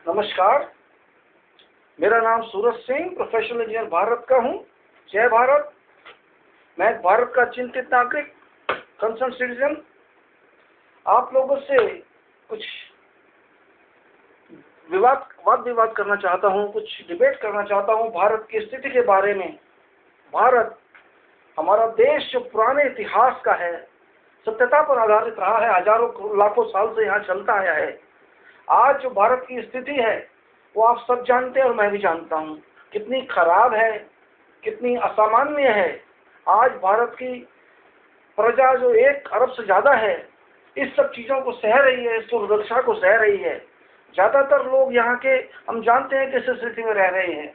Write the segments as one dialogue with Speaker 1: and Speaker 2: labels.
Speaker 1: नमस्कार, मेरा नाम सूरज सिंह, प्रोफेशनल इंजीनियर भारत का हूँ। जय भारत। मैं भारत का चिंतित नागरिक, कंसर्न सिटीजन, आप लोगों से कुछ वाद विवाद करना चाहता हूँ, कुछ डिबेट करना चाहता हूँ भारत की स्थिति के बारे में। भारत हमारा देश जो पुराने इतिहास का है, सत्यता पर आधारित रहा है, हजारों लाखों साल से यहाँ चलता आया है। आज जो भारत की स्थिति है वो आप सब जानते हैं और मैं भी जानता हूँ, कितनी खराब है, कितनी असामान्य है। आज भारत की प्रजा जो 1 अरब से ज़्यादा है, इस सब चीज़ों को सह रही है, इस दुर्दशा को सह रही है। ज़्यादातर लोग यहाँ के, हम जानते हैं किस स्थिति में रह रहे हैं।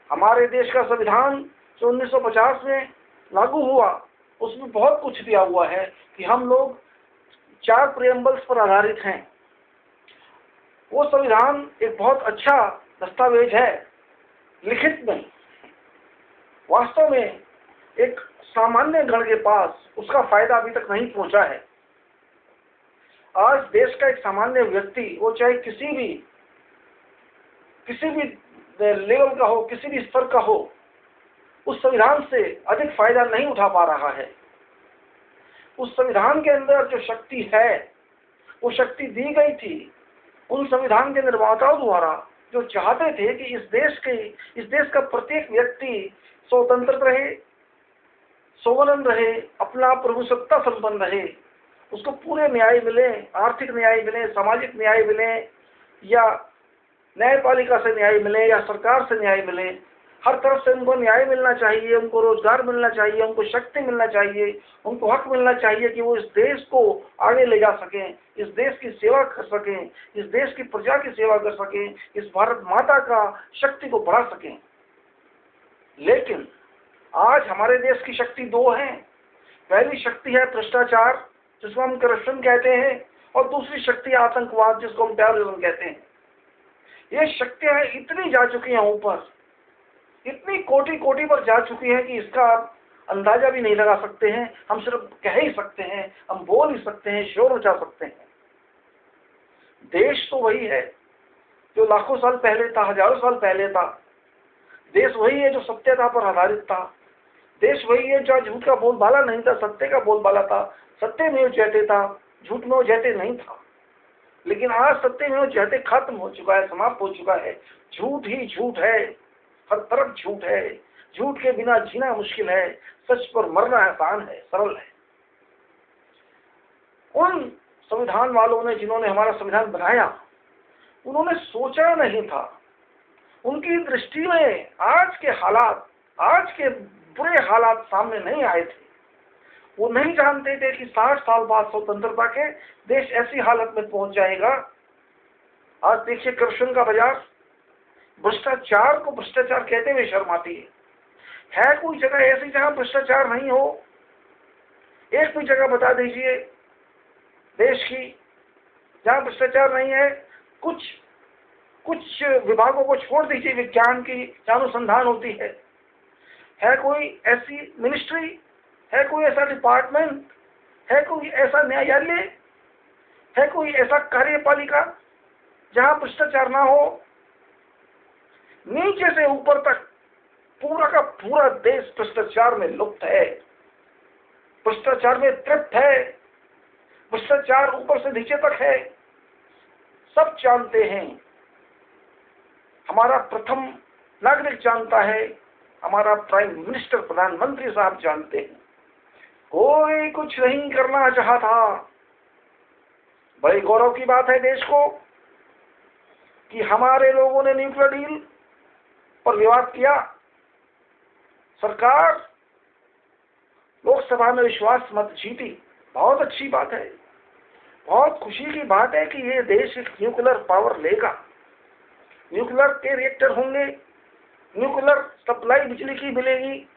Speaker 1: हमारे देश का संविधान जो 1950 में लागू हुआ, उसमें बहुत कुछ दिया हुआ है कि हम लोग 4 प्रिएम्बल्स पर आधारित हैं। वो संविधान एक बहुत अच्छा दस्तावेज है लिखित में। वास्तव में एक सामान्य गण के पास उसका फायदा अभी तक नहीं पहुंचा है। आज देश का एक सामान्य व्यक्ति, वो चाहे किसी भी लेवल का हो, किसी भी स्तर का हो, उस संविधान से अधिक फायदा नहीं उठा पा रहा है। उस संविधान के अंदर जो शक्ति है, वो शक्ति दी गई थी उन संविधान के निर्माताओं द्वारा, जो चाहते थे कि इस देश का प्रत्येक व्यक्ति स्वतंत्र रहे, सोवरेन रहे, अपना प्रभुसत्ता संपन्न रहे, उसको पूरे न्याय मिले, आर्थिक न्याय मिले, सामाजिक न्याय मिले, या न्यायपालिका से न्याय मिले, या सरकार से न्याय मिले। हर तरफ से उनको न्याय मिलना चाहिए, उनको रोजगार मिलना चाहिए, उनको शक्ति मिलना चाहिए, उनको हक मिलना चाहिए कि वो इस देश को आगे ले जा सकें, इस देश की सेवा कर सकें, इस देश की प्रजा की सेवा कर सकें, इस भारत माता का शक्ति को बढ़ा सकें। लेकिन आज हमारे देश की शक्ति 2 है। पहली शक्ति है भ्रष्टाचार, जिसको हम करप्शन कहते हैं, और दूसरी शक्ति आतंकवाद, जिसको हम टेररिज्म कहते हैं। ये शक्तियां इतनी जा चुकी हैं ऊपर, इतनी कोटि कोटि पर जा चुकी है कि इसका आप अंदाजा भी नहीं लगा सकते हैं। हम सिर्फ कह ही सकते हैं, हम बोल ही सकते हैं, शोर मचा सकते हैं। देश तो वही है जो लाखों साल पहले था, हजारों साल पहले था। देश वही है जो सत्यता पर आधारित था। देश वही है जो झूठ का बोलबाला नहीं था, सत्य का बोलबाला था। सत्य में जयते था, झूठ में जयते नहीं था। लेकिन आज सत्य में जयते खत्म हो चुका है, समाप्त हो चुका है। झूठ ही झूठ है, हर तरफ झूठ है। झूठ के बिना जीना मुश्किल है, सच पर मरना आसान है, सरल है। उन संविधान वालों ने, जिन्होंने हमारा संविधान बनाया, उन्होंने सोचा नहीं था। उनकी दृष्टि में आज के हालात, आज के बुरे हालात सामने नहीं आए थे। वो नहीं जानते थे कि 60 साल बाद स्वतंत्रता के देश ऐसी हालत में पहुंच जाएगा। आज देखिए करप्शन का बाजार, भ्रष्टाचार को भ्रष्टाचार कहते हुए शर्म आती है कोई जगह ऐसी जहां भ्रष्टाचार नहीं हो? एक भी जगह बता दीजिए देश की जहां भ्रष्टाचार नहीं है। कुछ विभागों को छोड़ दीजिए, विज्ञान की जहां अनुसंधान होती है कोई ऐसी मिनिस्ट्री, है कोई ऐसा डिपार्टमेंट, है कोई ऐसा न्यायालय, है कोई ऐसा कार्यपालिका जहां भ्रष्टाचार ना हो? नीचे से ऊपर तक पूरा का पूरा देश भ्रष्टाचार में लुप्त है, भ्रष्टाचार में तृप्त है। भ्रष्टाचार ऊपर से नीचे तक है, सब जानते हैं। हमारा प्रथम नागरिक जानता है, हमारा प्राइम मिनिस्टर, प्रधानमंत्री साहब जानते हैं। कोई कुछ नहीं करना चाहा था। बड़े गौरव की बात है देश को कि हमारे लोगों ने न्यूक्लियर डील पर विवाद किया। सरकार लोकसभा में विश्वास मत जीती, बहुत अच्छी बात है। बहुत खुशी की बात है कि ये देश एक न्यूक्लियर पावर लेगा, न्यूक्लियर के रिएक्टर होंगे, न्यूक्लियर सप्लाई बिजली की मिलेगी,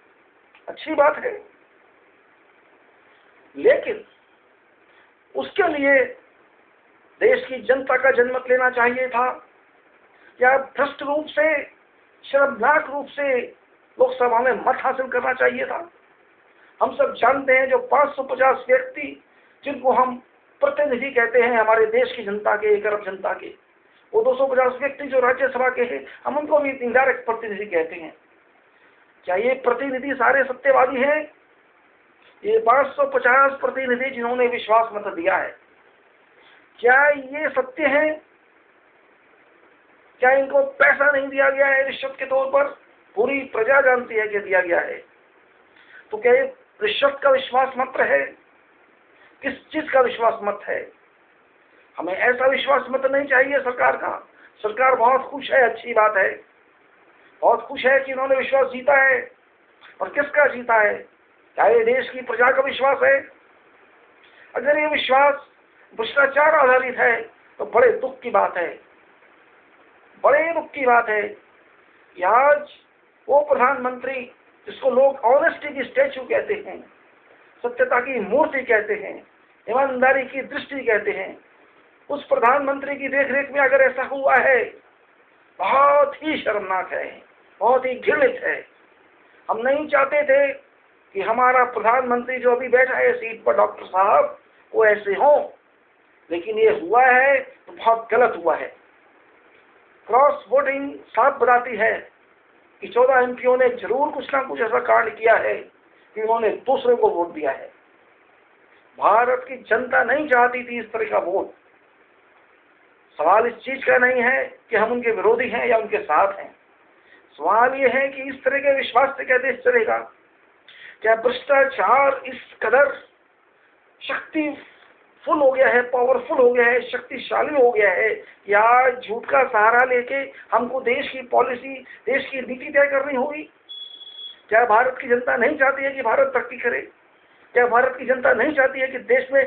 Speaker 1: अच्छी बात है। लेकिन उसके लिए देश की जनता का जनमत लेना चाहिए था, या भ्रष्ट रूप से, शर्मनाक रूप से लोकसभा में मत हासिल करना चाहिए था। हम सब जानते हैं जो 550 व्यक्ति, जिनको हम प्रतिनिधि कहते हैं हमारे देश की जनता के, 1 अरब जनता के, वो 250 व्यक्ति जो राज्यसभा के हैं, हम उनको भी इनडायरेक्ट प्रतिनिधि कहते हैं। क्या ये प्रतिनिधि सारे सत्यवादी हैं? ये 550 प्रतिनिधि जिन्होंने विश्वास मत दिया है, क्या ये सत्य है? क्या इनको पैसा नहीं दिया गया है रिश्वत के तौर पर? पूरी प्रजा जानती है कि दिया गया है। तो क्या ये रिश्वत का विश्वास मत है? किस चीज का विश्वास मत है? हमें ऐसा विश्वास मत नहीं चाहिए सरकार का। सरकार बहुत खुश है, अच्छी बात है, बहुत खुश है कि उन्होंने विश्वास जीता है। और किसका जीता है? क्या ये देश की प्रजा का विश्वास है? अगर ये विश्वास भ्रष्टाचार आधारित है तो बड़े दुख की बात है, बड़े दुख की बात है कि आज वो प्रधानमंत्री जिसको लोग ऑनेस्टी की स्टैचू कहते हैं, सत्यता की मूर्ति कहते हैं, ईमानदारी की दृष्टि कहते हैं, उस प्रधानमंत्री की देखरेख में अगर ऐसा हुआ है, बहुत ही शर्मनाक है, बहुत ही घृणित है। हम नहीं चाहते थे कि हमारा प्रधानमंत्री जो अभी बैठा है सीट पर, डॉक्टर साहब, वो ऐसे हो, लेकिन ये हुआ है तो बहुत गलत हुआ है। क्रॉस वोटिंग साफ बताती है कि 14 एमपीओ ने जरूर कुछ ना कुछ ऐसा कांड किया है कि उन्होंने दूसरे को वोट दिया है। भारत की जनता नहीं चाहती थी इस तरह का वोट। सवाल इस चीज का नहीं है कि हम उनके विरोधी हैं या उनके साथ हैं। सवाल ये है कि इस तरह के विश्वास से क्या देश चलेगा? क्या भ्रष्टाचार इस कदर शक्तिफुल हो गया है, पावरफुल हो गया है, शक्तिशाली हो गया है कि आज झूठ का सहारा लेके हमको देश की पॉलिसी, देश की नीति तय करनी होगी? क्या भारत की जनता नहीं चाहती है कि भारत तरक्की करे? क्या भारत की जनता नहीं चाहती है कि देश में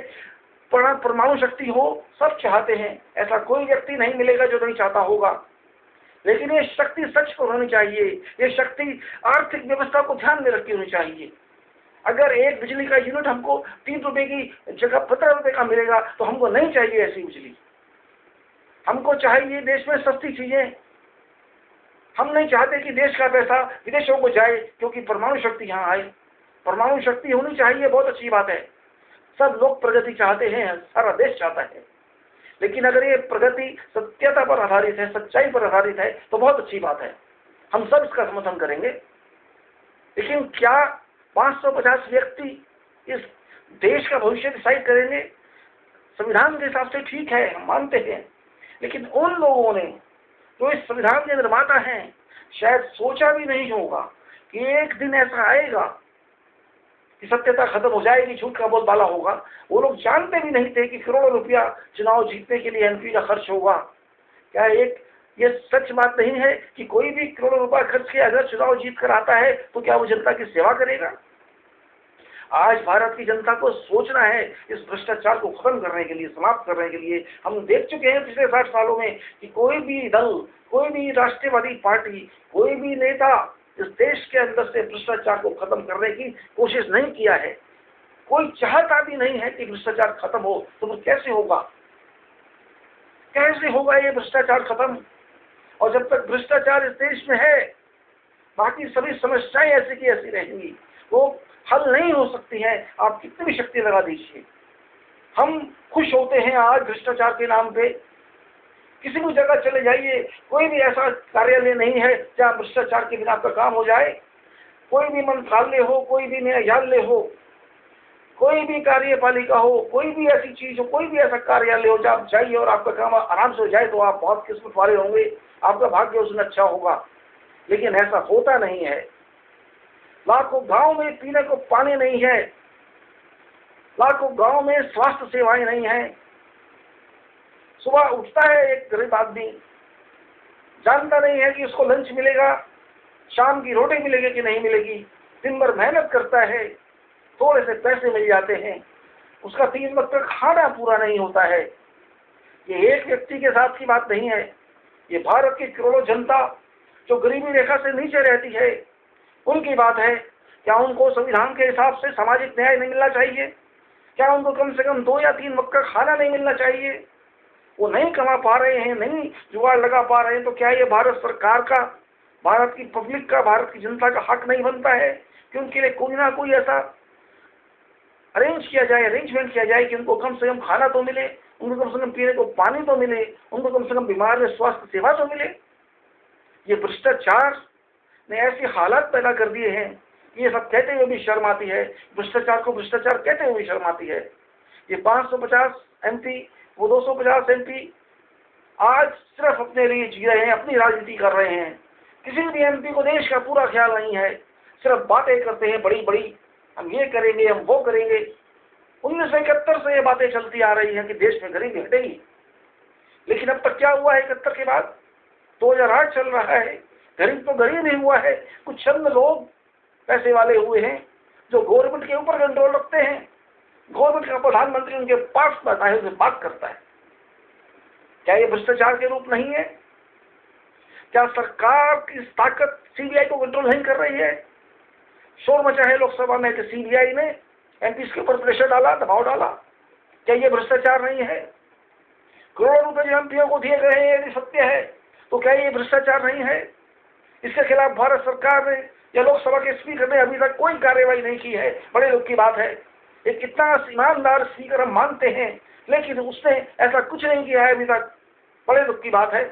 Speaker 1: परमाणु शक्ति हो? सब चाहते हैं, ऐसा कोई व्यक्ति नहीं मिलेगा जो नहीं चाहता होगा। लेकिन ये शक्ति सच को होनी चाहिए, ये शक्ति आर्थिक व्यवस्था को ध्यान में रखी होनी चाहिए। अगर एक बिजली का यूनिट हमको 3 रुपए की जगह 15 रुपए का मिलेगा तो हमको नहीं चाहिए ऐसी बिजली। हमको चाहिए देश में सस्ती चीजें। हम नहीं चाहते कि देश का पैसा विदेशों को जाए क्योंकि परमाणु शक्ति यहाँ आए। परमाणु शक्ति होनी चाहिए, बहुत अच्छी बात है, सब लोग प्रगति चाहते हैं, सारा देश चाहता है। लेकिन अगर ये प्रगति सत्यता पर आधारित है, सच्चाई पर आधारित है तो बहुत अच्छी बात है, हम सब इसका समर्थन करेंगे। लेकिन क्या 550 व्यक्ति इस देश का भविष्य डिसाइड करेंगे? संविधान के हिसाब से ठीक है, हम मानते हैं, लेकिन उन लोगों ने जो इस संविधान के निर्माता हैं शायद सोचा भी नहीं होगा कि एक दिन ऐसा आएगा कि सत्यता खत्म हो जाएगी, झूठ का बोलबाला होगा। वो लोग जानते भी नहीं थे कि करोड़ों रुपया चुनाव जीतने के लिए एमपी का खर्च होगा। क्या ये सच बात नहीं है कि कोई भी करोड़ों रुपया खर्च के अगर चुनाव जीत कर आता है तो क्या वो जनता की सेवा करेगा? आज भारत की जनता को सोचना है इस भ्रष्टाचार को खत्म करने के लिए, समाप्त करने के लिए। हम देख चुके हैं पिछले 60 सालों में कि कोई भी दल, कोई भी राष्ट्रवादी पार्टी, कोई भी नेता इस देश के अंदर से भ्रष्टाचार को खत्म करने की कोशिश नहीं किया है। कोई चाहता भी नहीं है कि भ्रष्टाचार खत्म हो, तो फिर कैसे होगा? कैसे होगा ये भ्रष्टाचार खत्म? और जब तक भ्रष्टाचार इस देश में है, बाकी सभी समस्याएं ऐसी की ऐसी रहेंगी, वो हल नहीं हो सकती है, आप कितनी भी शक्ति लगा दीजिए। हम खुश होते हैं आज भ्रष्टाचार के नाम पे। किसी भी जगह चले जाइए, कोई भी ऐसा कार्यालय नहीं है जहाँ भ्रष्टाचार के बिना आपका काम हो जाए। कोई भी मंत्रालय हो, कोई भी न्यायालय हो, कोई भी कार्यपालिका हो, कोई भी ऐसी चीज हो, कोई भी ऐसा कार्यालय हो जहाँ आप जाइए और आपका काम आराम से हो जाए तो आप बहुत किस्मत वाले होंगे, आपका भाग्य उसमें अच्छा होगा। लेकिन ऐसा होता नहीं है। लाखों गांव में पीने को पानी नहीं है, लाखों गांव में स्वास्थ्य सेवाएं नहीं है। सुबह उठता है एक गरीब आदमी, जानता नहीं है कि उसको लंच मिलेगा, शाम की रोटी मिलेगी कि नहीं मिलेगी। दिन भर मेहनत करता है, थोड़े से पैसे मिल जाते हैं, उसका 3 वक्त का खाना पूरा नहीं होता है। ये एक व्यक्ति के साथ की बात नहीं है, ये भारत की करोड़ों जनता जो गरीबी रेखा से नीचे रहती है उनकी बात है। क्या उनको संविधान के हिसाब से सामाजिक न्याय नहीं मिलना चाहिए? क्या उनको कम से कम 2 या 3 वक्त का खाना नहीं मिलना चाहिए? वो नहीं कमा पा रहे हैं, नहीं जुगाड़ लगा पा रहे हैं, तो क्या ये भारत सरकार का, भारत की पब्लिक का, भारत की जनता का हक नहीं बनता है कि उनके लिए कोई ना कोई ऐसा अरेंजमेंट किया जाए कि उनको कम से कम खाना तो मिले, उनको कम से कम पीने को पानी तो मिले, उनको कम से कम बीमार में स्वास्थ्य सेवा तो मिले। ये भ्रष्टाचार ने ऐसी हालात पैदा कर दिए हैं कि ये सब कहते हुए भी शर्म आती है, भ्रष्टाचार को भ्रष्टाचार कहते हुए भी शर्म आती है। ये 550 MP, वो 250 MP आज सिर्फ अपने लिए जी रहे हैं, अपनी राजनीति कर रहे हैं। किसी भी MP को देश का पूरा ख्याल नहीं है, सिर्फ बातें करते हैं बड़ी बड़ी, हम ये करेंगे, हम वो करेंगे। 1971 से ये बातें चलती आ रही हैं कि देश में गरीबी हटेगी, लेकिन अब तक क्या हुआ है? 71 के बाद 2008 चल रहा है, गरीब तो गरीब ही हुआ है। कुछ चंद लोग पैसे वाले हुए हैं जो गवर्नमेंट के ऊपर कंट्रोल रखते हैं। गवर्नमेंट का प्रधानमंत्री उनके पास बैठा है, उनसे बात करता है। क्या ये भ्रष्टाचार के रूप नहीं है? क्या सरकार की ताकत CBI को कंट्रोल नहीं कर रही है? शोर मचा है लोकसभा में कि CBI ने MPs के ऊपर प्रेशर डाला, दबाव डाला। क्या ये भ्रष्टाचार नहीं है? करोड़ों रुपए जो MPओं को दिए गए हैं, यदि सत्य है तो क्या ये भ्रष्टाचार नहीं है? इसके खिलाफ भारत सरकार ने या लोकसभा के स्पीकर ने अभी तक कोई कार्रवाई नहीं की है। बड़े दुख की बात है। एक कितना ईमानदार स्पीकर हम मानते हैं, लेकिन उसने ऐसा कुछ नहीं किया है अभी तक। बड़े दुख की बात है।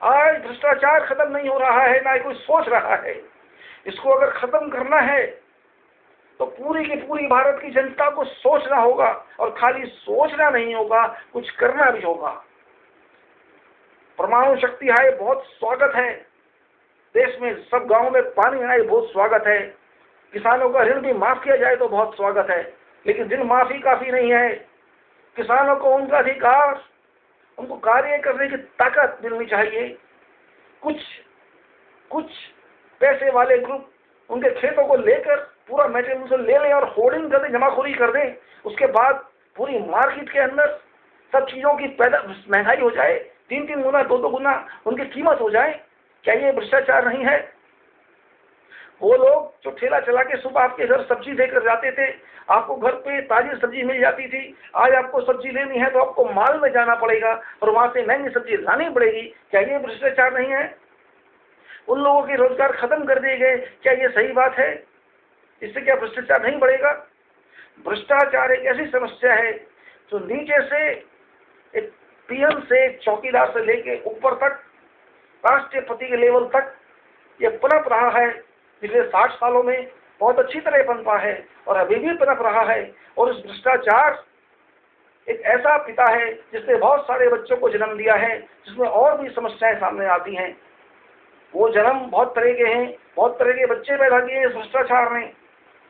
Speaker 1: आज भ्रष्टाचार खत्म नहीं हो रहा है, ना ही कोई सोच रहा है। इसको अगर खत्म करना है तो पूरी की पूरी भारत की जनता को सोचना होगा, और खाली सोचना नहीं होगा, कुछ करना भी होगा। परमाणु शक्ति आए, बहुत स्वागत है। देश में सब गांवों में पानी आए, बहुत स्वागत है। किसानों का ऋण भी माफ किया जाए तो बहुत स्वागत है, लेकिन ऋण माफी काफी नहीं है। किसानों को उनका अधिकार, उनको कार्य करने की ताकत मिलनी चाहिए। कुछ पैसे वाले ग्रुप उनके खेतों को लेकर पूरा मेटेरियल से ले लें और होर्डिंग कर दें, जमाखोरी कर दें। उसके बाद पूरी मार्केट के अंदर सब चीजों की महंगाई हो जाए, 3-3 गुना 2-2 गुना उनकी कीमत हो जाए। क्या ये भ्रष्टाचार नहीं है? वो लोग जो ठेला चला के सुबह आपके घर सब्जी देकर जाते थे, आपको घर पे ताजी सब्जी मिल जाती थी। आज आपको सब्जी लेनी है तो आपको माल में जाना पड़ेगा और वहां से महंगी सब्जी लानी पड़ेगी। क्या ये भ्रष्टाचार नहीं है? उन लोगों के रोजगार खत्म कर दिए गए। क्या ये सही बात है? इससे क्या भ्रष्टाचार नहीं बढ़ेगा? भ्रष्टाचार एक ऐसी समस्या है जो नीचे से एक PM से, चौकीदार से लेके ऊपर तक, राष्ट्रपति के लेवल तक ये पनप रहा है। पिछले 60 सालों में बहुत अच्छी तरह पनपा है और अभी भी पनप रहा है। और इस भ्रष्टाचार एक ऐसा पिता है जिसने बहुत सारे बच्चों को जन्म दिया है, जिसमें और भी समस्याएं सामने आती हैं। वो जन्म बहुत तरह के हैं, बहुत तरह के बच्चे पैदा किए इस भ्रष्टाचार ने।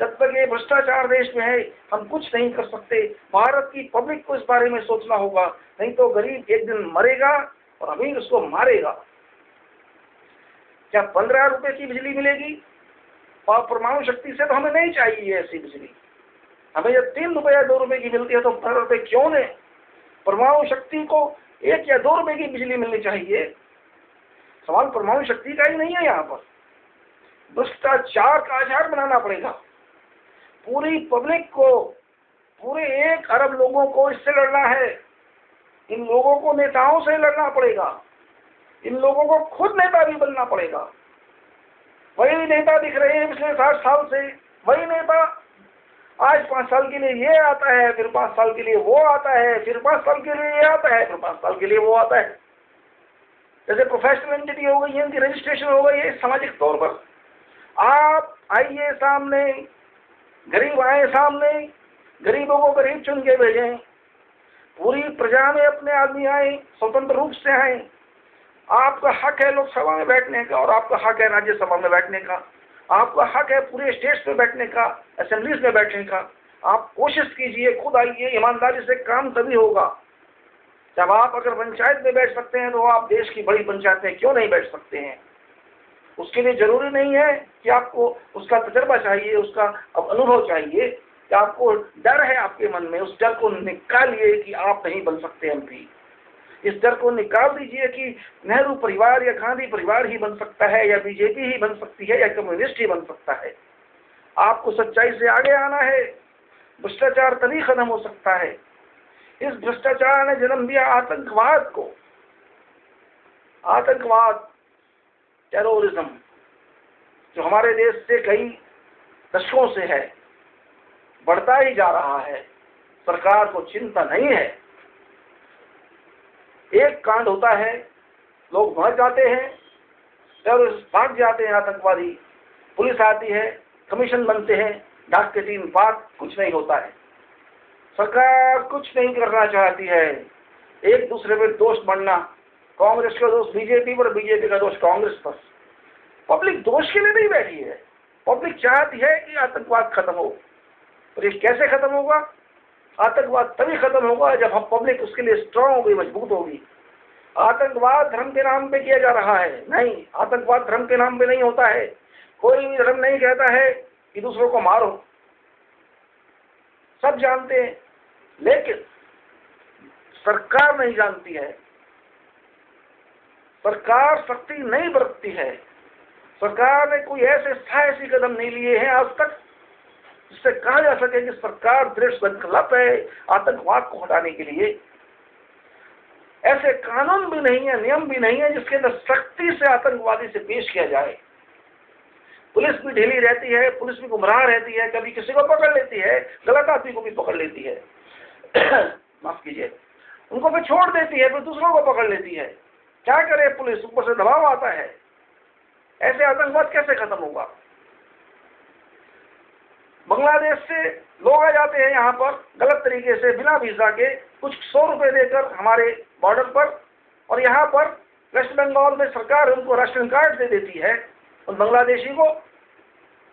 Speaker 1: जब तक ये भ्रष्टाचार देश में है, हम कुछ नहीं कर सकते। भारत की पब्लिक को इस बारे में सोचना होगा, नहीं तो गरीब एक दिन मरेगा और अमीर उसको मारेगा। क्या 15 रुपए की बिजली मिलेगी? और परमाणु शक्ति से तो हमें नहीं चाहिए ऐसी बिजली। हमें जब 3 रुपए या 2 रुपए की मिलती है तो 15 रुपए क्यों ने? परमाणु शक्ति को 1 या 2 रुपए की बिजली मिलनी चाहिए। सवाल परमाणु शक्ति का ही नहीं है। यहाँ पर भ्रष्टाचार का आधार बनाना पड़ेगा। पूरी पब्लिक को, पूरे 1 अरब लोगों को इससे लड़ना है। इन लोगों को नेताओं से लड़ना पड़ेगा। इन लोगों को खुद नेता भी बनना पड़ेगा। वही नेता दिख रहे हैं पिछले 60 साल से, वही नेता आज 5 साल के लिए ये आता है, फिर 5 साल के लिए वो आता है, फिर 5 साल के लिए ये आता है, फिर 5 साल के लिए वो आता है। जैसे प्रोफेशनल एंटिटी हो गई है, इनकी रजिस्ट्रेशन हो गई है सामाजिक तौर पर। आप आइए सामने, गरीब आए सामने, गरीबों को गरीब चुन के भेजें। पूरी प्रजा में अपने आदमी आए, स्वतंत्र रूप से आए। आपका हक है लोकसभा में बैठने का और आपका हक है राज्यसभा में बैठने का। आपका हक है पूरे स्टेट्स में बैठने का, असेंबलीज में बैठने का। आप कोशिश कीजिए, खुद आइए। ईमानदारी से काम तभी होगा जब आप अगर पंचायत में बैठ सकते हैं तो आप देश की बड़ी पंचायत में क्यों नहीं बैठ सकते हैं? उसके लिए जरूरी नहीं है कि आपको उसका तजर्बा चाहिए, उसका अनुभव चाहिए, कि आपको डर है आपके मन में। उस डर को निकालिए कि आप नहीं बन सकते MP। इस डर को निकाल दीजिए कि नेहरू परिवार या गांधी परिवार ही बन सकता है, या BJP ही बन सकती है, या कम्युनिस्ट ही बन सकता है। आपको सच्चाई से आगे आना है। भ्रष्टाचार तभी खत्म हो सकता है। इस भ्रष्टाचार ने जन्म दिया आतंकवाद को। आतंकवाद, टेररिज्म, जो हमारे देश से कई दशकों से है, बढ़ता ही जा रहा है। सरकार को चिंता नहीं है एक कांड होता है, लोग मर जाते हैं, टेररिस्ट भाग जाते हैं, आतंकवादी, पुलिस आती है, कमीशन बनते हैं, डाक के 3 भाग, कुछ नहीं होता है। सरकार कुछ नहीं करना चाहती है, एक दूसरे पे दोष बढ़ना, कांग्रेस का दोष बीजेपी पर, बीजेपी का दोष कांग्रेस पर। पब्लिक दोष के लिए नहीं बैठी है, पब्लिक चाहती है कि आतंकवाद खत्म हो। और ये कैसे खत्म होगा? आतंकवाद तभी खत्म होगा जब हम पब्लिक उसके लिए स्ट्रांग होगी, मजबूत होगी। आतंकवाद धर्म के नाम पे किया जा रहा है, नहीं, आतंकवाद धर्म के नाम पे नहीं होता है। कोई भी धर्म नहीं कहता है कि दूसरों को मारो, सब जानते हैं, लेकिन सरकार नहीं जानती है, सरकार सख्ती नहीं बरतती है। सरकार ने कोई ऐसे साहसी कदम नहीं लिए हैं आज तक जिससे कहा जा सके कि सरकार दृढ़ संकल्प है आतंकवाद को हटाने के लिए। ऐसे कानून भी नहीं है, नियम भी नहीं है जिसके अंदर सख्ती से आतंकवादी से पेश किया जाए। पुलिस भी ढीली रहती है, पुलिस भी गुमराह रहती है, कभी किसी को पकड़ लेती है, गलत आदमी को भी पकड़ लेती है माफ कीजिए, उनको फिर छोड़ देती है, फिर दूसरों को पकड़ लेती है। क्या करे पुलिस, ऊपर से दबाव आता है। ऐसे आतंकवाद कैसे खत्म होगा? बांग्लादेश से लोग आ जाते हैं यहाँ पर गलत तरीके से, बिना वीजा के, कुछ 100 रुपए देकर हमारे बॉर्डर पर, और यहाँ पर वेस्ट बंगाल में सरकार उनको राशन कार्ड दे देती है, उन बांग्लादेशी को,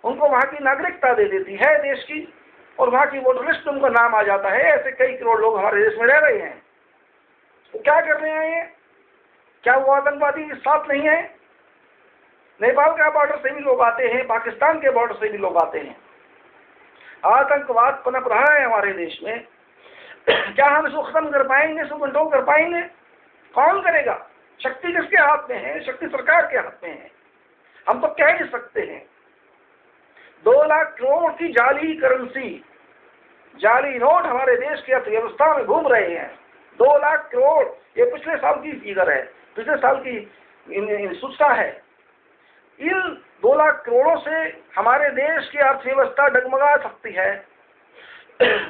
Speaker 1: उनको वहाँ की नागरिकता दे देती है देश की, और वहाँ की वोटर लिस्ट में उनका नाम आ जाता है। ऐसे कई करोड़ लोग हमारे देश में रह रहे हैं। तो क्या कर रहे हैं ये? क्या वो आतंकवादी साथ नहीं है? नेपाल का बॉर्डर से भी लोग आते हैं, पाकिस्तान के बॉर्डर से भी लोग आते हैं। आतंकवाद पनप रहा है हमारे देश में। क्या हम इसको खत्म कर पाएंगे, इसको कंट्रोल कर पाएंगे? कौन करेगा? शक्ति किसके हाथ में है? शक्ति सरकार के हाथ में है। हम तो कह नहीं सकते हैं। 2 लाख करोड़ की जाली करेंसी, जाली नोट हमारे देश की अर्थव्यवस्था में घूम रहे हैं। 2 लाख करोड़, ये पिछले साल की फिगर है, पिछले साल की सूचना है। इन 2 लाख करोड़ों से हमारे देश की अर्थव्यवस्था डगमगा सकती है।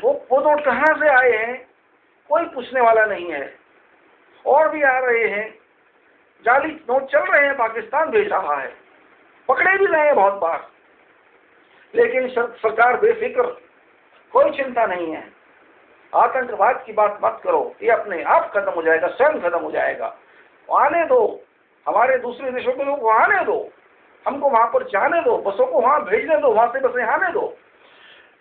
Speaker 1: वो नोट कहाँ से आए हैं कोई पूछने वाला नहीं है। और भी आ रहे हैं, जाली नोट चल रहे हैं, पाकिस्तान भेज रहा है, पकड़े भी गए हैं बहुत बार, लेकिन सरकार बेफिक्र, कोई चिंता नहीं है। आतंकवाद की बात मत करो, ये अपने आप खत्म हो जाएगा, स्वयं खत्म हो जाएगा। आने दो, हमारे दूसरे देशों के लोग को आने दो, हमको वहां पर जाने दो, बसों को वहां भेजने दो, वहां से बसें आने दो।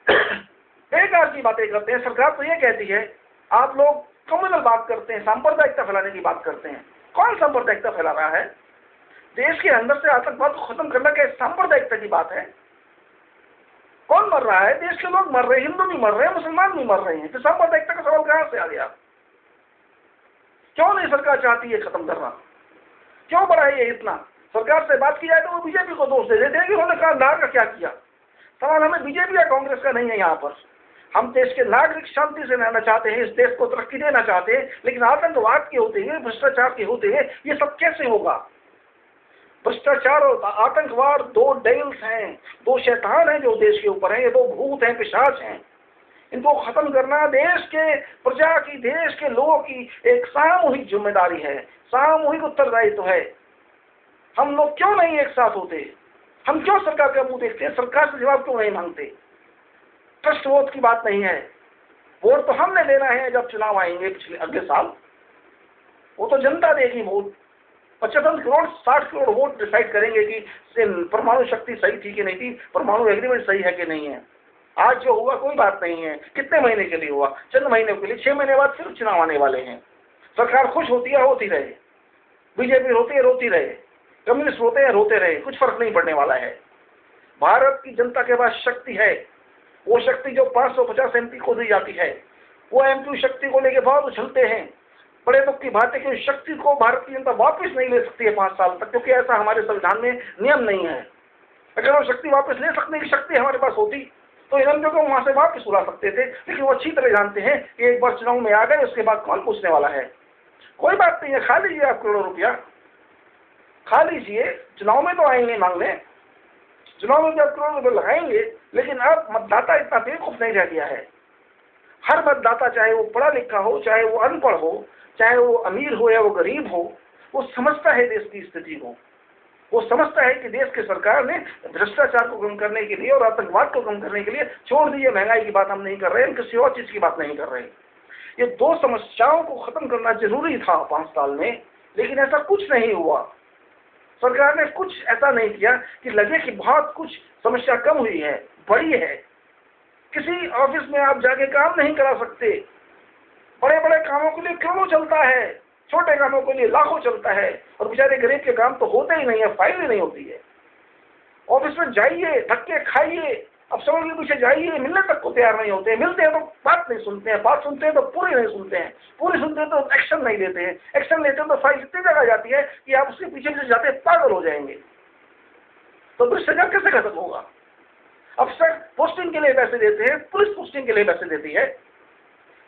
Speaker 1: बेकार की बातें करते हैं। सरकार तो ये कहती है, आप लोग कम्युनल बात करते हैं, सांप्रदायिकता फैलाने की बात करते हैं। कौन सांप्रदायिकता फैला रहा है? देश के अंदर से आतंकवाद को खत्म करना क्या सांप्रदायिकता की बात है? कौन मर रहा है? देश के लोग मर रहे हैं, हिंदू भी मर रहे हैं, मुसलमान भी मर रहे हैं। तो सांप्रदायिकता का सवाल कहां से आ गया? क्यों नहीं सरकार चाहती है खत्म करना? क्यों बढ़ा है ये इतना? सरकार से बात की जाए तो वो बीजेपी को दोष दे देते हैं कि उन्होंने कहा नाग का क्या किया। सवाल हमें बीजेपी या कांग्रेस का नहीं है। यहाँ पर हम देश के नागरिक शांति से रहना चाहते हैं, इस देश को तरक्की देना चाहते हैं, लेकिन आतंकवाद के होते हुए, भ्रष्टाचार के होते हुए ये सब कैसे होगा? भ्रष्टाचार और आतंकवाद 2 डेविल्स हैं, 2 शैतान हैं जो देश के ऊपर हैं। ये 2 भूत हैं, पिशाच हैं। इनको खत्म करना देश के प्रजा की, देश के लोगों की एक सामूहिक जिम्मेदारी है, सामूहिक उत्तरदायित्व है। हम लोग क्यों नहीं एक साथ होते? हम क्यों सरकार का मुंह देखते हैं? सरकार से जवाब क्यों नहीं मांगते? ट्रस्ट वोट की बात नहीं है। वोट तो हमने देना है जब चुनाव आएंगे पिछले अगले साल, वो तो जनता देगी vote. 55 crore 60 crore vote decide करेंगे कि परमाणु शक्ति सही थी कि नहीं थी, परमाणु एग्रीमेंट सही है कि नहीं है। आज जो हुआ कोई बात नहीं है, कितने महीने के लिए हुआ? चंद महीने के लिए। 6 महीने बाद फिर चुनाव आने वाले हैं। सरकार खुश होती है, होती रहे, बीजेपी रोती है, रोती रहे, कम्युनिस्ट रोते हैं, रोते रहे, कुछ फर्क नहीं पड़ने वाला है। भारत की जनता के पास शक्ति है, वो शक्ति जो 550 एमपी को दी जाती है। वो एमपी शक्ति को लेके बहुत उछलते हैं। बड़े दुख की बात है कि उस शक्ति को भारत की जनता वापस नहीं ले सकती है 5 साल तक, क्योंकि ऐसा हमारे संविधान में नियम नहीं है। अगर वो शक्ति वापस ले सकने की शक्ति हमारे पास होती तो इन एमपी को वहां से वापस बुला सकते थे, लेकिन वो अच्छी तरह जानते हैं कि एक बार चुनाव में आ गए, उसके बाद कौन पूछने वाला है। कोई बात नहीं है, खा लीजिए आप करोड़ों रुपया, खा लीजिए, चुनाव में तो आएंगे मांगने, चुनाव में जब करोड़ रुपये लगाएंगे। लेकिन अब मतदाता इतना बेवकूफ नहीं रह गया है। हर मतदाता, चाहे वो पढ़ा लिखा हो, चाहे वो अनपढ़ हो, चाहे वो अमीर हो या वो गरीब हो, वो समझता है देश की स्थिति को। वो समझता है कि देश की सरकार ने भ्रष्टाचार को कम करने के लिए और आतंकवाद को कम करने के लिए, छोड़ दीजिए महंगाई की बात हम नहीं कर रहे हैं, किसी और चीज की बात नहीं कर रहे हैं, ये दो समस्याओं को खत्म करना जरूरी था 5 साल में, लेकिन ऐसा कुछ नहीं हुआ। सरकार ने कुछ ऐसा नहीं किया कि लगे कि बहुत कुछ समस्या कम हुई है, बड़ी है। किसी ऑफिस में आप जाके काम नहीं करा सकते, बड़े बड़े कामों के लिए करोड़ों चलता है, छोटे कामों के लिए लाखों चलता है, और बेचारे गरीब के काम तो होते ही नहीं है, फाइल ही नहीं होती है। ऑफिस में जाइए, धक्के खाइए, अब समय के पीछे जाइए, मिलने तक को तैयार नहीं होते हैं, मिलते हैं तो बात नहीं सुनते हैं, बात सुनते हैं तो पूरी नहीं सुनते हैं, पूरी सुनते हैं तो एक्शन नहीं लेते हैं, एक्शन लेते हैं तो फाइल इतनी जगह जाती है कि आप उसके पीछे पीछे जाते पागल हो जाएंगे। तो भ्रष्टाचार कैसे खत्म होगा? अफसर पोस्टिंग के लिए पैसे देते हैं, पुलिस पोस्टिंग के लिए पैसे देती है,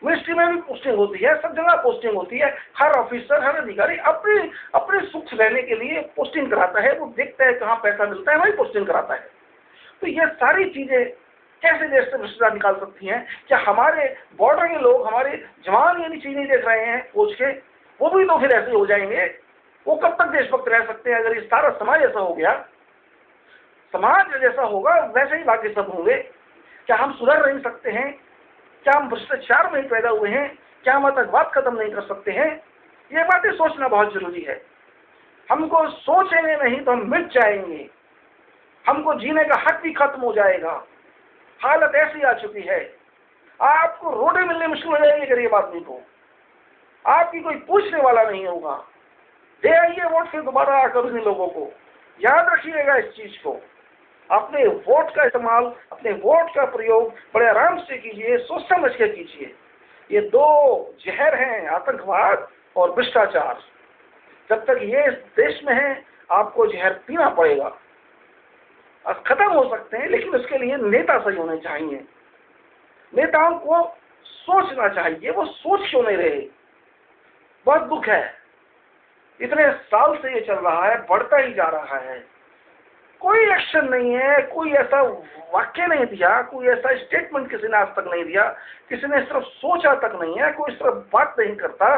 Speaker 1: मिनिस्ट्री में भी पोस्टिंग होती है, सब जगह पोस्टिंग होती है। हर ऑफिसर, हर अधिकारी अपने अपने सुख रहने के लिए पोस्टिंग कराता है, वो देखता है कहाँ पैसा मिलता है, वही पोस्टिंग कराता है। तो ये सारी चीजें कैसे देश से भ्रष्टाचार निकाल सकती हैं? क्या हमारे बॉर्डर के लोग, हमारे जवान ये चीज नहीं देख रहे हैं सोच के? वो भी तो फिर ऐसे हो जाएंगे। वो कब तक देशभक्त रह सकते हैं? अगर इस सारा समाज ऐसा हो गया, समाज जैसा होगा वैसे ही बाकी सब होंगे। क्या हम सुधर नहीं सकते हैं? क्या हम भ्रष्टाचार में ही पैदा हुए हैं? क्या हम आतंकवाद खत्म नहीं कर सकते हैं? ये बातें सोचना बहुत जरूरी है। हमको सोचेंगे नहीं तो हम मिट जाएंगे, हमको जीने का हक भी खत्म हो जाएगा। हालत ऐसी आ चुकी है, आपको रोटी मिलने मुश्किल हो जाएगी गरीब आदमी को, आपकी कोई पूछने वाला नहीं होगा। दे आइए वोट फिर दोबारा आकर इन लोगों को। याद रखिएगा इस चीज को, अपने वोट का इस्तेमाल, अपने वोट का प्रयोग बड़े आराम से कीजिए, सोच समझ के कीजिए। ये दो जहर हैं, आतंकवाद और भ्रष्टाचार। जब तक ये इस देश में है, आपको जहर पीना पड़ेगा। खत्म हो सकते हैं, लेकिन उसके लिए नेता सही होने चाहिए। नेताओं को सोचना चाहिए, वो सोच क्यों नहीं रहे? बहुत दुख है, इतने साल से ये चल रहा है, बढ़ता ही जा रहा है, कोई एक्शन नहीं है, कोई ऐसा वाक्य नहीं दिया, कोई ऐसा स्टेटमेंट किसी ने आज तक नहीं दिया, किसी ने इस तरफ सोचा तक नहीं है, कोई इस तरफ बात नहीं करता,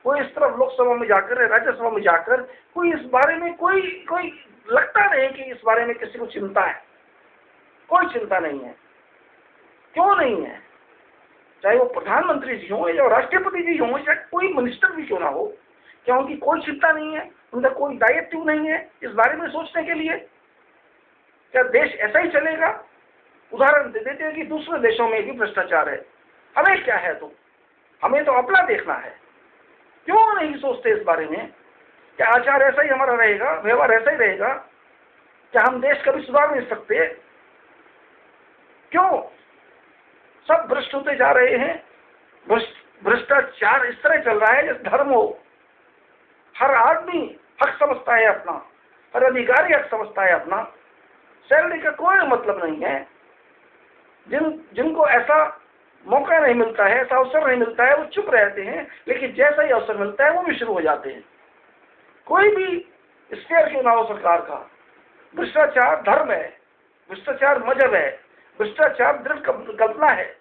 Speaker 1: कोई इस तरफ लोकसभा में जाकर, राज्यसभा में जाकर कोई इस बारे में कोई लगता नहीं कि इस बारे में किसी को चिंता है। कोई चिंता नहीं है। क्यों नहीं है? चाहे वो प्रधानमंत्री जी हो या राष्ट्रपति जी हो या कोई मिनिस्टर भी क्यों ना हो, क्या उनकी कोई चिंता नहीं है? उनका कोई दायित्व नहीं है इस बारे में सोचने के लिए? क्या देश ऐसा ही चलेगा? उदाहरण दे देते हैं कि दूसरे देशों में भी भ्रष्टाचार है, हमें क्या है? तो हमें तो अपना देखना है। क्यों नहीं सोचते इस बारे में? क्या आचार ऐसा ही हमारा रहेगा, व्यवहार ऐसा ही रहेगा? क्या हम देश कभी सुधार नहीं सकते? क्यों सब भ्रष्ट होते जा रहे हैं? भ्रष्टाचार इस तरह चल रहा है जैसे धर्म हो। हर आदमी हक समझता है अपना, हर अधिकारी हक समझता है अपना, सैलरी का कोई मतलब नहीं है। जिनको ऐसा मौका नहीं मिलता है, ऐसा अवसर नहीं मिलता है, वो चुप रहते हैं, लेकिन जैसा ही अवसर मिलता है वो भी शुरू हो जाते हैं। कोई भी स्पेयर क्यों ना हो सरकार का। भ्रष्टाचार धर्म है, भ्रष्टाचार मजहब है, भ्रष्टाचार दृढ़ कल्पना है।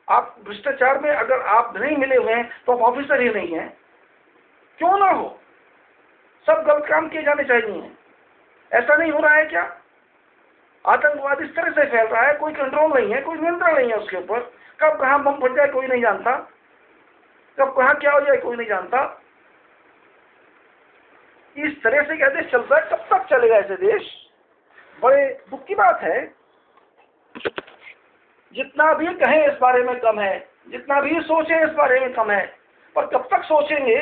Speaker 1: आप भ्रष्टाचार में अगर आप नहीं मिले हुए हैं तो आप ऑफिसर ही नहीं हैं। क्यों ना हो, सब गलत काम किए जाने चाहिए। ऐसा नहीं हो रहा है क्या? आतंकवाद इस तरह से फैल रहा है, कोई कंट्रोल नहीं है, कोई नियंत्रण नहीं है उसके ऊपर। कब कहां बम फट जाए कोई नहीं जानता, कब कहां क्या हो जाए कोई नहीं जानता। इस तरह से क्या देश चलता है? कब तक चलेगा ऐसे देश? बड़े दुख की बात है। जितना भी कहें इस बारे में कम है, जितना भी सोचें इस बारे में कम है, पर कब तक सोचेंगे?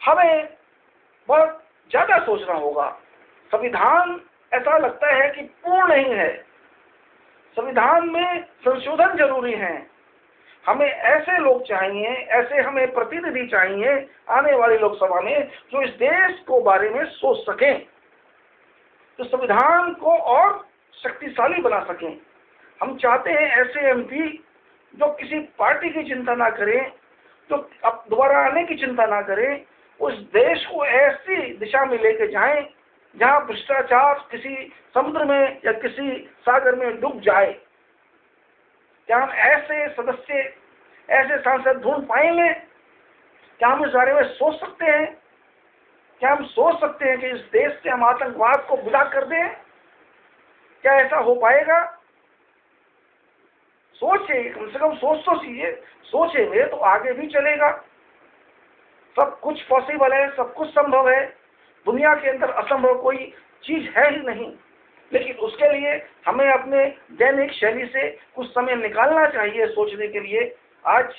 Speaker 1: हमें बहुत ज्यादा सोचना होगा। संविधान ऐसा लगता है कि पूर्ण नहीं है, संविधान में संशोधन जरूरी है। हमें ऐसे लोग चाहिए, ऐसे हमें प्रतिनिधि चाहिए आने वाली लोकसभा में जो इस देश को बारे में सोच सकें, तो संविधान को और शक्तिशाली बना सकें। हम चाहते हैं ऐसे एमपी जो किसी पार्टी की चिंता ना करें, जो अब दोबारा आने की चिंता ना करें, उस देश को ऐसी दिशा में लेके जाएं जहां भ्रष्टाचार किसी समुद्र में या किसी सागर में डूब जाए। क्या हम ऐसे सदस्य, ऐसे सांसद ढूंढ पाएंगे क्या हम इस बारे में सोच सकते हैं? क्या हम सोच सकते हैं कि इस देश से हम आतंकवाद को विदा कर दें? क्या ऐसा हो पाएगा? सोचे, कम से कम सोच तो कीजिए। सोचेंगे तो आगे भी चलेगा। सब कुछ पॉसिबल है, सब कुछ संभव है। दुनिया के अंदर असंभव कोई चीज है ही नहीं। लेकिन उसके लिए हमें अपने दैनिक शैली से कुछ समय निकालना चाहिए सोचने के लिए। आज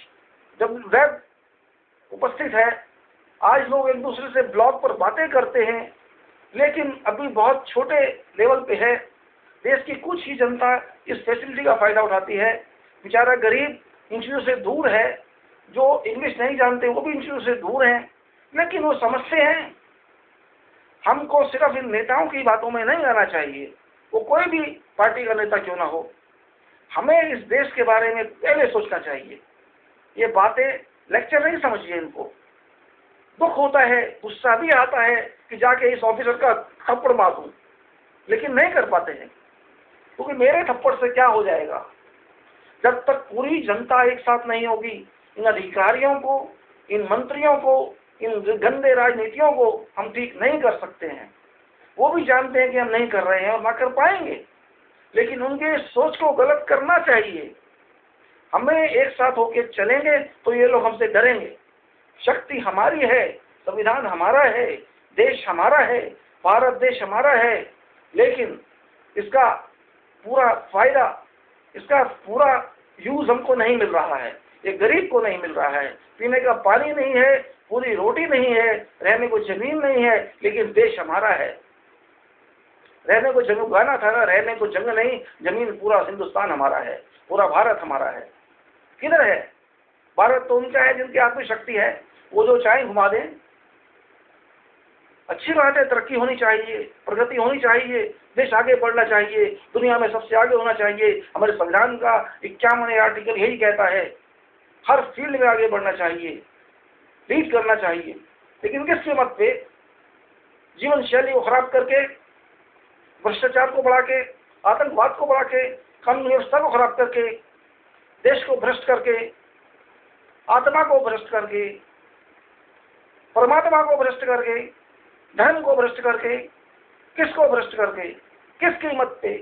Speaker 1: जब वेब उपस्थित है, आज लोग एक दूसरे से ब्लॉग पर बातें करते हैं, लेकिन अभी बहुत छोटे लेवल पे है। देश की कुछ ही जनता इस फैसिलिटी का फायदा उठाती है। बेचारा गरीब इन चीजों से दूर है, जो इंग्लिश नहीं जानते वो भी इन चीजों से दूर हैं, लेकिन वो समझते हैं। हमको सिर्फ इन नेताओं की बातों में नहीं आना चाहिए, वो कोई भी पार्टी का नेता क्यों ना हो। हमें इस देश के बारे में पहले सोचना चाहिए। ये बातें लेक्चर नहीं समझिए इनको। दुख होता है, गुस्सा भी आता है कि जाके इस ऑफिसर का थप्पड़ मारूं, लेकिन नहीं कर पाते हैं, क्योंकि मेरे थप्पड़ से क्या हो जाएगा। जब तक पूरी जनता एक साथ नहीं होगी, इन अधिकारियों को, इन मंत्रियों को, इन गंदे राजनीतियों को हम ठीक नहीं कर सकते हैं। वो भी जानते हैं कि हम नहीं कर रहे हैं और ना कर पाएंगे, लेकिन उनके सोच को गलत करना चाहिए। हमें एक साथ होकर चलेंगे तो ये लोग हमसे डरेंगे। शक्ति हमारी है, संविधान हमारा है, देश हमारा है, भारत देश हमारा है, लेकिन इसका पूरा फायदा, इसका पूरा यूज हमको नहीं मिल रहा है। ये गरीब को नहीं मिल रहा है। पीने का पानी नहीं है, पूरी रोटी नहीं है, रहने को जमीन नहीं है, लेकिन देश हमारा है। रहने को जमीन उगाना था ना, रहने को जंग नहीं, जमीन पूरा हिंदुस्तान हमारा है, पूरा भारत हमारा है। किधर है भारत? तो उनका है जिनके हाथ में शक्ति है, वो जो चाहे घुमा दें। अच्छी बात है, तरक्की होनी चाहिए, प्रगति होनी चाहिए, देश आगे बढ़ना चाहिए, दुनिया में सबसे आगे होना चाहिए। हमारे संविधान का 51वां आर्टिकल यही कहता है, हर फील्ड में आगे बढ़ना चाहिए, लीड करना चाहिए। लेकिन किस कीमत पे? जीवन शैली को खराब करके, भ्रष्टाचार को बढ़ा के, आतंकवाद को बढ़ा के, कानून व्यवस्था को खराब करके, देश को भ्रष्ट करके, आत्मा को भ्रष्ट करके, परमात्मा को भ्रष्ट करके, धर्म को भ्रष्ट करके, किसको भ्रष्ट करके, किस कीमत पे?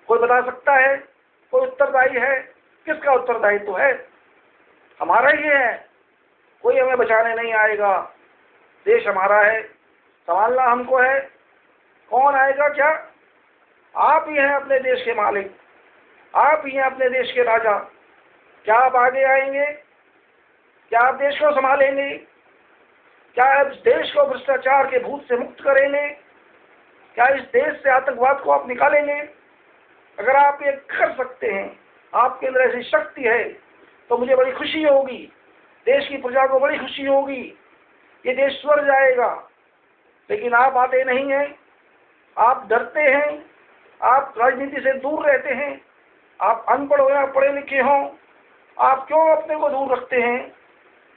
Speaker 1: कोई बता सकता है? कोई उत्तरदायी है? किसका उत्तरदायित्व है? हमारा ही है। कोई हमें बचाने नहीं आएगा। देश हमारा है, संभालना हमको है। कौन आएगा? क्या आप ही हैं अपने देश के मालिक, आप ही हैं अपने देश के राजा। क्या आप आगे आएंगे? क्या आप देश को संभालेंगे? क्या इस देश को भ्रष्टाचार के भूत से मुक्त करेंगे? क्या इस देश से आतंकवाद को आप निकालेंगे? अगर आप ये कर सकते हैं, आपके अंदर ऐसी शक्ति है, तो मुझे बड़ी खुशी होगी, देश की प्रजा को बड़ी खुशी होगी। ये देश स्वर्ग जाएगा। लेकिन आप आते नहीं हैं, आप डरते हैं, आप राजनीति से दूर रहते हैं, आप अनपढ़ हो या पढ़े लिखे हों, आप क्यों अपने को दूर रखते हैं?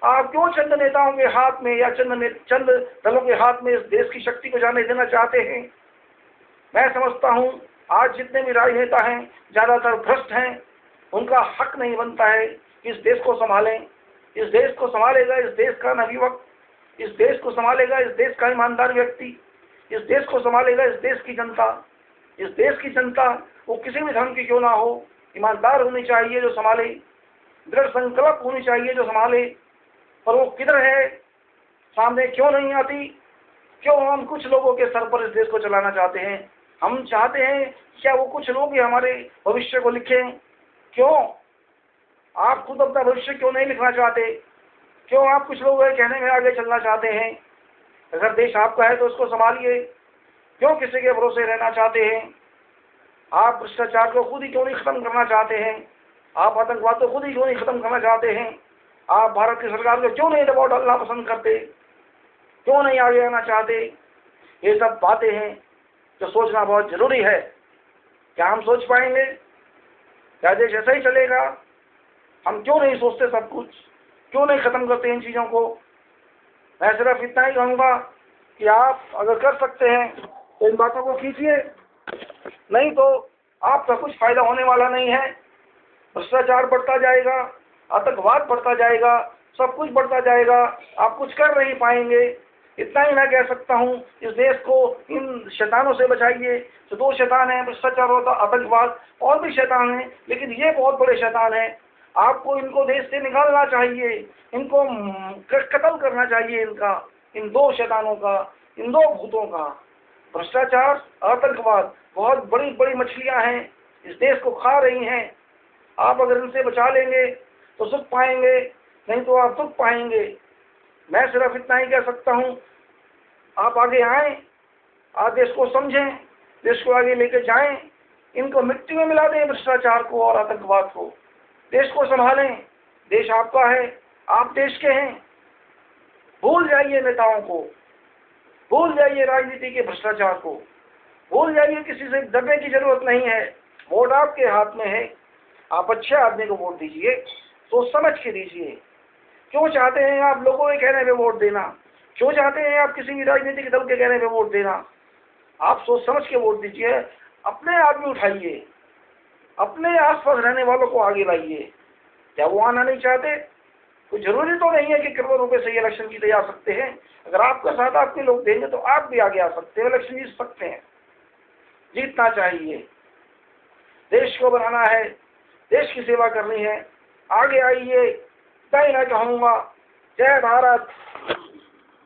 Speaker 1: आप क्यों चंद नेताओं के हाथ में या चंद दलों के हाथ में इस देश की शक्ति को जाने देना चाहते हैं? मैं समझता हूं आज जितने भी राजनेता हैं ज्यादातर भ्रष्ट हैं। उनका हक नहीं बनता है कि इस देश को संभालें। इस देश को संभालेगा इस देश का नवयुवक, इस देश को संभालेगा इस देश का ईमानदार व्यक्ति, इस देश को संभालेगा इस देश की जनता। इस देश की जनता वो किसी भी धर्म की क्यों ना हो, ईमानदार होनी चाहिए जो संभाले, दृढ़ संकल्प होनी चाहिए जो संभाले। पर वो किधर है? सामने क्यों नहीं आती? क्यों हम कुछ लोगों के सर पर इस देश को चलाना चाहते हैं? हम चाहते हैं क्या वो कुछ लोग ही हमारे भविष्य को लिखें? क्यों आप खुद अपना भविष्य क्यों नहीं लिखना चाहते? क्यों आप कुछ लोग कहने में आगे चलना चाहते हैं? अगर देश आपका है तो उसको संभालिए। क्यों किसी के भरोसे रहना चाहते हैं? आप भ्रष्टाचार को खुद ही क्यों नहीं खत्म करना चाहते हैं? आप आतंकवाद को खुद ही क्यों नहीं खत्म करना चाहते हैं? आप भारत की सरकार को क्यों नहीं दबाव डालना पसंद करते? क्यों नहीं आगे आना चाहते? ये सब बातें हैं जो सोचना बहुत जरूरी है। क्या हम सोच पाएंगे? क्या देश ऐसा ही चलेगा? हम क्यों नहीं सोचते सब कुछ? क्यों नहीं खत्म करते इन चीजों को? मैं सिर्फ इतना ही कहूँगा कि आप अगर कर सकते हैं तो इन बातों को कीजिए, नहीं तो आपका कुछ फायदा होने वाला नहीं है। भ्रष्टाचार बढ़ता जाएगा, आतंकवाद बढ़ता जाएगा, सब कुछ बढ़ता जाएगा, आप कुछ कर नहीं पाएंगे। इतना ही मैं कह सकता हूँ, इस देश को इन शैतानों से बचाइए। तो 2 शैतान हैं, भ्रष्टाचार और आतंकवाद, और भी शैतान हैं, लेकिन ये बहुत बड़े शैतान हैं। आपको इनको देश से निकालना चाहिए, इनको कत्ल करना चाहिए, इन 2 शैतानों का, इन 2 भूतों का। भ्रष्टाचार, आतंकवाद बहुत बड़ी बड़ी मछलियां हैं, इस देश को खा रही हैं। आप अगर इनसे बचा लेंगे तो सुख पाएंगे, नहीं तो आप दुख पाएंगे। मैं सिर्फ इतना ही कह सकता हूँ, आप आगे आएं, आप देश को समझें, देश को आगे लेके जाएं, इनको मिट्टी में मिला दें, भ्रष्टाचार को और आतंकवाद को। देश को संभालें, देश आपका है, आप देश के हैं। भूल जाइए नेताओं को, भूल जाइए राजनीति के भ्रष्टाचार को, भूल जाइए, किसी से डरने की जरूरत नहीं है। वोट आपके हाथ में है, आप अच्छे आदमी को वोट दीजिए, सोच समझ के दीजिए। क्यों चाहते हैं आप लोगों के कहने पे वोट देना? क्यों चाहते हैं आप किसी भी राजनीतिक दल के कहने पे वोट देना? आप सोच समझ के वोट दीजिए, अपने आदमी उठाइए, अपने आसपास रहने वालों को आगे लाइए। क्या वो आना नहीं चाहते? कोई जरूरी तो नहीं है कि करोड़ों रुपए से इलेक्शन जीते जा सकते हैं। अगर आपका साथ आपके लोग देंगे तो आप भी आगे आ सकते हैं, इलेक्शन जीत सकते हैं। जीतना चाहिए, देश को बनाना है, देश की सेवा करनी है, आगे आइए। इतना ही मैं कहूँगा। जय भारत।